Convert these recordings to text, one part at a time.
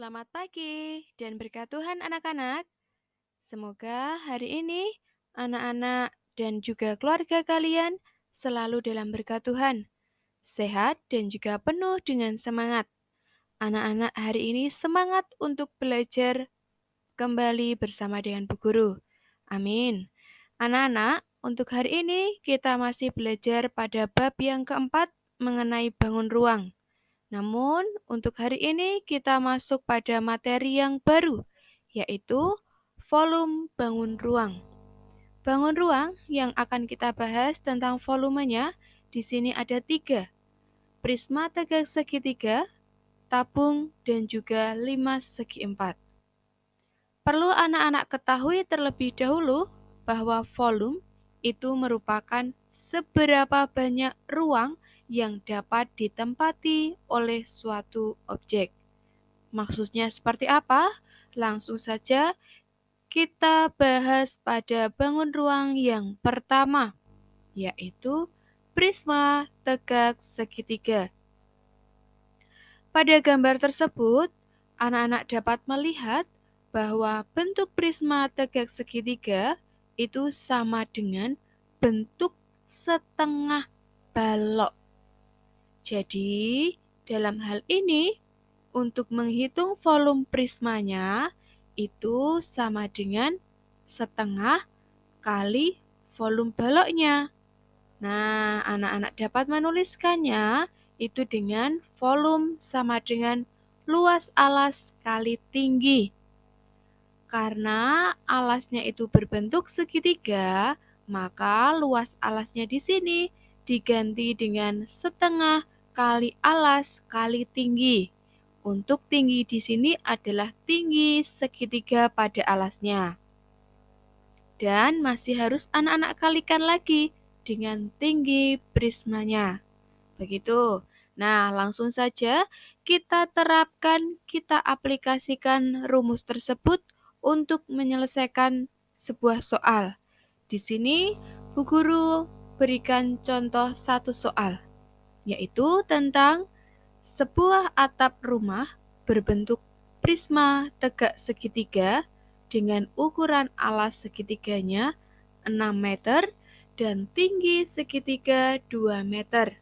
Selamat pagi dan berkat Tuhan anak-anak. Semoga hari ini anak-anak dan juga keluarga kalian selalu dalam berkat Tuhan, sehat dan juga penuh dengan semangat. Anak-anak hari ini semangat untuk belajar kembali bersama dengan Bu Guru. Amin. Anak-anak, untuk hari ini kita masih belajar pada bab yang keempat mengenai bangun ruang. Namun, untuk hari ini kita masuk pada materi yang baru, yaitu volume bangun ruang. Bangun ruang yang akan kita bahas tentang volumenya, di sini ada 3, prisma tegak segitiga, tabung, dan juga 5 segi 4. Perlu anak-anak ketahui terlebih dahulu bahwa volume itu merupakan seberapa banyak ruang yang dapat ditempati oleh suatu objek. Maksudnya seperti apa? Langsung saja kita bahas pada bangun ruang yang pertama, yaitu prisma tegak segitiga. Pada gambar tersebut, anak-anak dapat melihat bahwa bentuk prisma tegak segitiga itu sama dengan bentuk setengah balok. Jadi, dalam hal ini, untuk menghitung volume prismanya itu sama dengan setengah kali volume baloknya. Nah, anak-anak dapat menuliskannya itu dengan volume sama dengan luas alas kali tinggi. Karena alasnya itu berbentuk segitiga, maka luas alasnya di sini diganti dengan setengah kali alas kali tinggi. Untuk tinggi di sini adalah tinggi segitiga pada alasnya. Dan masih harus anak-anak kalikan lagi dengan tinggi prismanya. Begitu. Nah, langsung saja kita terapkan, kita aplikasikan rumus tersebut untuk menyelesaikan sebuah soal. Di sini, Bu Guru berikan contoh satu soal, yaitu tentang sebuah atap rumah berbentuk prisma tegak segitiga dengan ukuran alas segitiganya 6 meter dan tinggi segitiga 2 meter.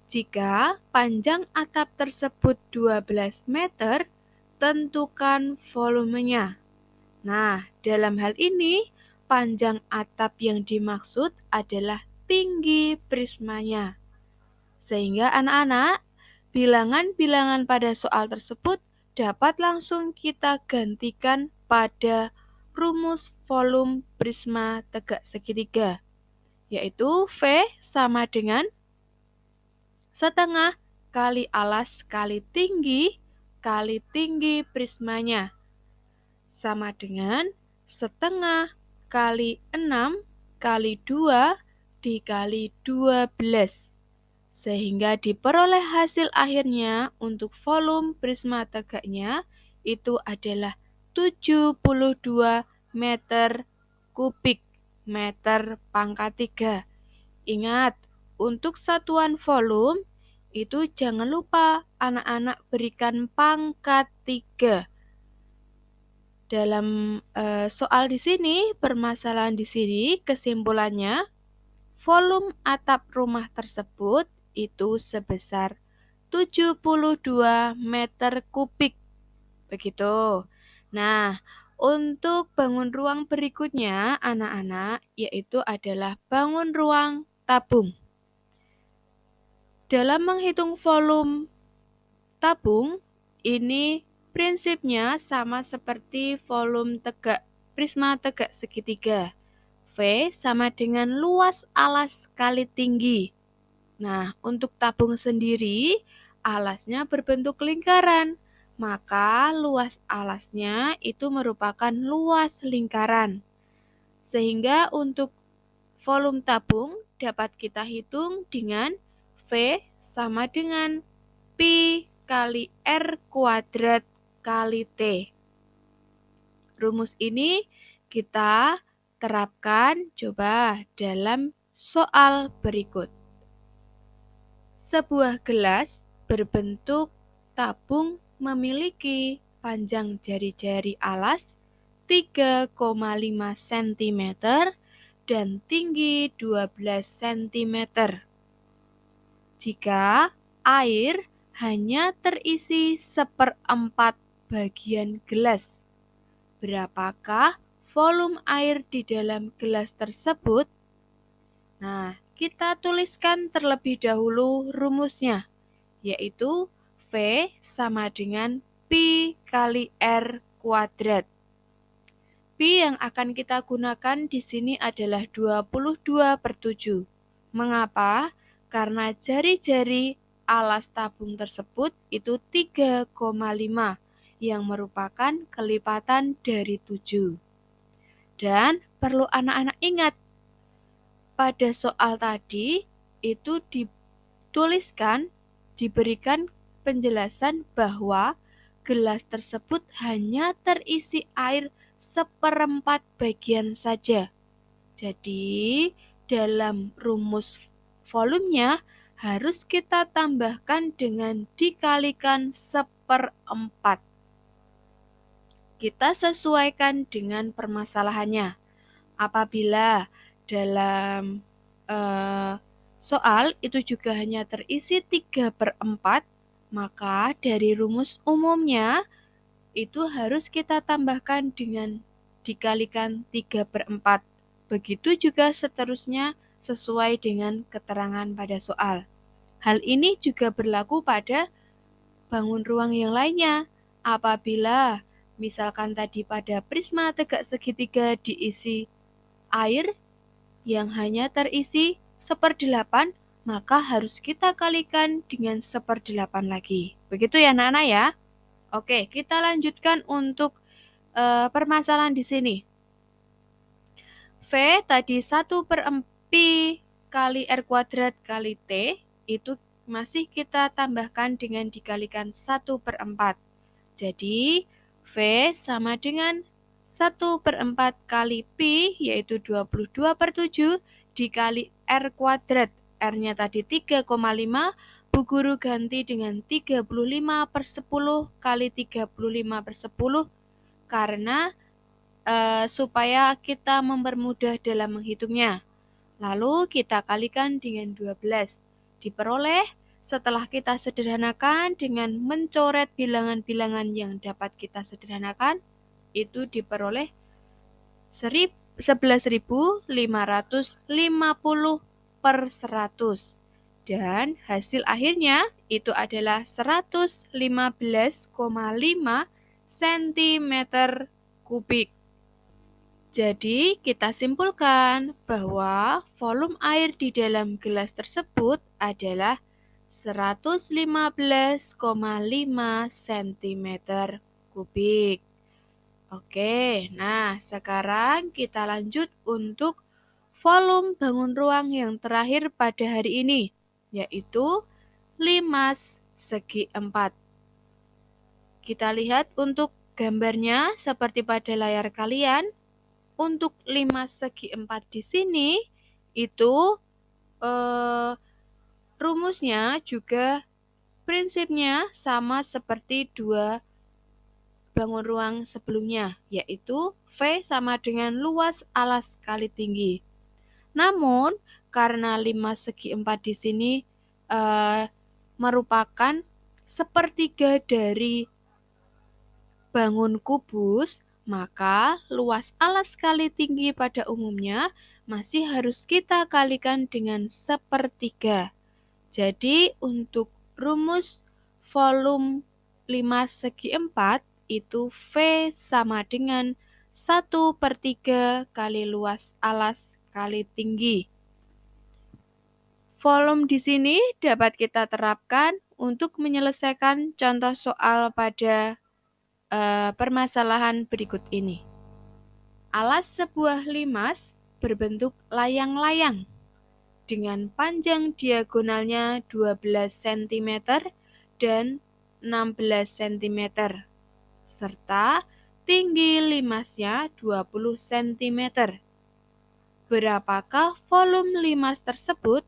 Jika panjang atap tersebut 12 meter, tentukan volumenya. Nah, dalam hal ini, panjang atap yang dimaksud adalah tinggi prismanya. Sehingga anak-anak, bilangan-bilangan pada soal tersebut dapat langsung kita gantikan pada rumus volume prisma tegak segitiga, yaitu V sama dengan setengah kali alas kali tinggi prismanya, sama dengan setengah kali 6 kali 2 dikali 12. Sehingga diperoleh hasil akhirnya untuk volume prisma tegaknya itu adalah 72 meter kubik meter pangkat 3. Ingat, untuk satuan volume itu jangan lupa anak-anak berikan pangkat 3. Dalam soal di sini, permasalahan di sini kesimpulannya, volume atap rumah tersebut itu sebesar 72 meter kubik. Begitu. Nah, untuk bangun ruang berikutnya, anak-anak, yaitu adalah bangun ruang tabung. Dalam menghitung volume tabung, ini prinsipnya sama seperti volume prisma tegak segitiga. V sama dengan luas alas kali tinggi. Nah, untuk tabung sendiri, alasnya berbentuk lingkaran, maka luas alasnya itu merupakan luas lingkaran. Sehingga untuk volume tabung dapat kita hitung dengan V sama dengan Pi kali R kuadrat kali T. Rumus ini kita terapkan coba dalam soal berikut. Sebuah gelas berbentuk tabung memiliki panjang jari-jari alas 3,5 cm dan tinggi 12 cm. Jika air hanya terisi 1/4 bagian gelas, berapakah volume air di dalam gelas tersebut? Nah, kita tuliskan terlebih dahulu rumusnya, yaitu V sama dengan Pi kali R kuadrat. Pi yang akan kita gunakan di sini adalah 22/7. Mengapa? Karena jari-jari alas tabung tersebut itu 3,5 yang merupakan kelipatan dari 7. Dan perlu anak-anak ingat, pada soal tadi itu diberikan penjelasan bahwa gelas tersebut hanya terisi air 1/4 bagian saja. Jadi, dalam rumus volumenya harus kita tambahkan dengan dikalikan 1/4. Kita sesuaikan dengan permasalahannya. Apabila dalam soal itu juga hanya terisi 3/4, maka dari rumus umumnya itu harus kita tambahkan dengan dikalikan 3/4. Begitu juga seterusnya sesuai dengan keterangan pada soal. Hal ini juga berlaku pada bangun ruang yang lainnya. Apabila misalkan tadi pada prisma tegak segitiga diisi air yang hanya terisi 1/8, maka harus kita kalikan dengan 1/8 lagi. Begitu ya anak-anak ya. Oke, kita lanjutkan untuk permasalahan di sini. V tadi 1/Pi kali R kuadrat kali T, itu masih kita tambahkan dengan dikalikan 1/4. Jadi, V sama dengan 1/4 kali Pi, yaitu 22/7, dikali R kuadrat. R-nya tadi 3,5, Bu Guru ganti dengan 35/10 kali 35/10, karena supaya kita mempermudah dalam menghitungnya. Lalu kita kalikan dengan 12. Diperoleh setelah kita sederhanakan dengan mencoret bilangan-bilangan yang dapat kita sederhanakan, itu diperoleh 11.550/100. Dan hasil akhirnya itu adalah 115,5 cm kubik. Jadi, kita simpulkan bahwa volume air di dalam gelas tersebut adalah 115,5 cm kubik. Oke, nah sekarang kita lanjut untuk volume bangun ruang yang terakhir pada hari ini, yaitu limas segi 4. Kita lihat untuk gambarnya seperti pada layar kalian. Untuk limas segi 4 di sini, itu rumusnya juga prinsipnya sama seperti dua bangun ruang sebelumnya, yaitu V sama dengan luas alas kali tinggi. Namun, karena limas segi 4 di sini merupakan sepertiga dari bangun kubus, maka luas alas kali tinggi pada umumnya masih harus kita kalikan dengan 1/3. Jadi, untuk rumus volume limas segi 4 itu V sama dengan 1/3 kali luas alas kali tinggi. Volume di sini dapat kita terapkan untuk menyelesaikan contoh soal pada permasalahan berikut ini. Alas sebuah limas berbentuk layang-layang dengan panjang diagonalnya 12 cm dan 16 cm, serta tinggi limasnya 20 cm. Berapakah volume limas tersebut?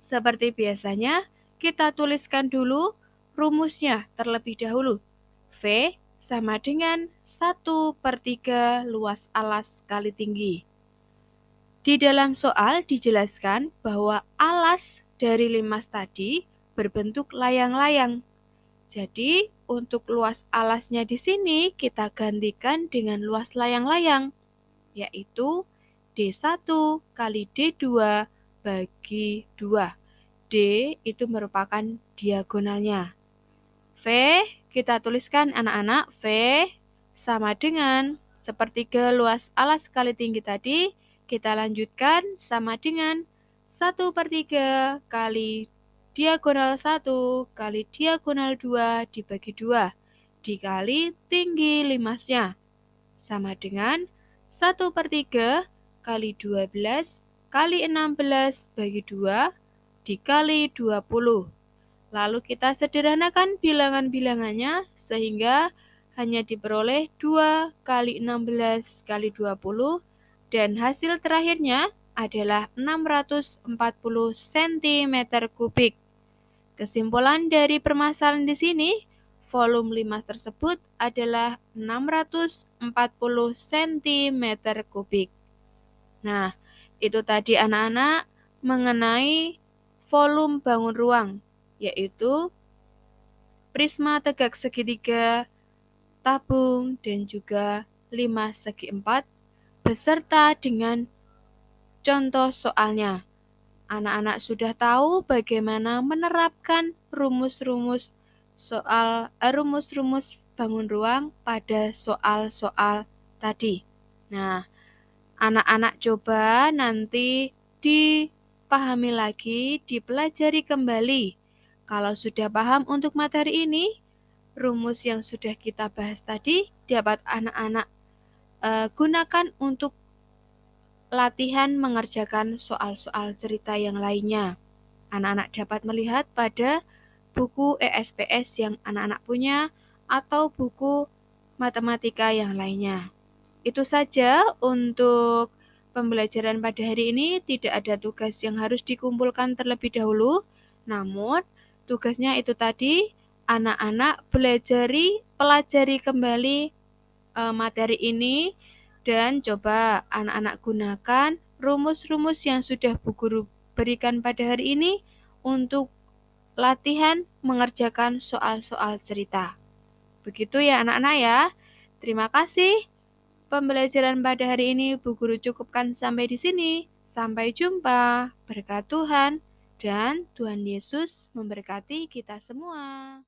Seperti biasanya, kita tuliskan dulu rumusnya terlebih dahulu. V sama dengan 1/3 luas alas kali tinggi. Di dalam soal dijelaskan bahwa alas dari limas tadi berbentuk layang-layang. Jadi, untuk luas alasnya di sini kita gantikan dengan luas layang-layang, yaitu D1 kali D2 bagi 2. D itu merupakan diagonalnya. V kita tuliskan anak-anak, V sama dengan 1/3 luas alas kali tinggi tadi, kita lanjutkan sama dengan 1/3 kali diagonal 1 kali diagonal 2 dibagi 2 dikali tinggi limasnya, sama dengan 1/3 kali 12 kali 16 bagi 2 dikali 20. Lalu kita sederhanakan bilangan-bilangannya sehingga hanya diperoleh 2 kali 16 kali 20 dan hasil terakhirnya adalah 640 cm kubik. Kesimpulan dari permasalahan di sini, volume limas tersebut adalah 640 cm kubik. Nah, itu tadi anak-anak mengenai volume bangun ruang, yaitu prisma tegak segitiga, tabung, dan juga limas segi 4, beserta dengan contoh soalnya. Anak-anak sudah tahu bagaimana menerapkan rumus-rumus bangun ruang pada soal-soal tadi. Nah, anak-anak coba nanti dipahami lagi, dipelajari kembali. Kalau sudah paham untuk materi ini, rumus yang sudah kita bahas tadi dapat anak-anak gunakan untuk latihan mengerjakan soal-soal cerita yang lainnya. Anak-anak dapat melihat pada buku ESPS yang anak-anak punya atau buku matematika yang lainnya. Itu saja untuk pembelajaran pada hari ini. Tidak ada tugas yang harus dikumpulkan terlebih dahulu, namun tugasnya itu tadi, anak-anak pelajari kembali materi ini dan coba anak-anak gunakan rumus-rumus yang sudah Bu Guru berikan pada hari ini untuk latihan mengerjakan soal-soal cerita. Begitu ya anak-anak ya. Terima kasih. Pembelajaran pada hari ini Bu Guru cukupkan sampai di sini. Sampai jumpa. Berkat Tuhan dan Tuhan Yesus memberkati kita semua.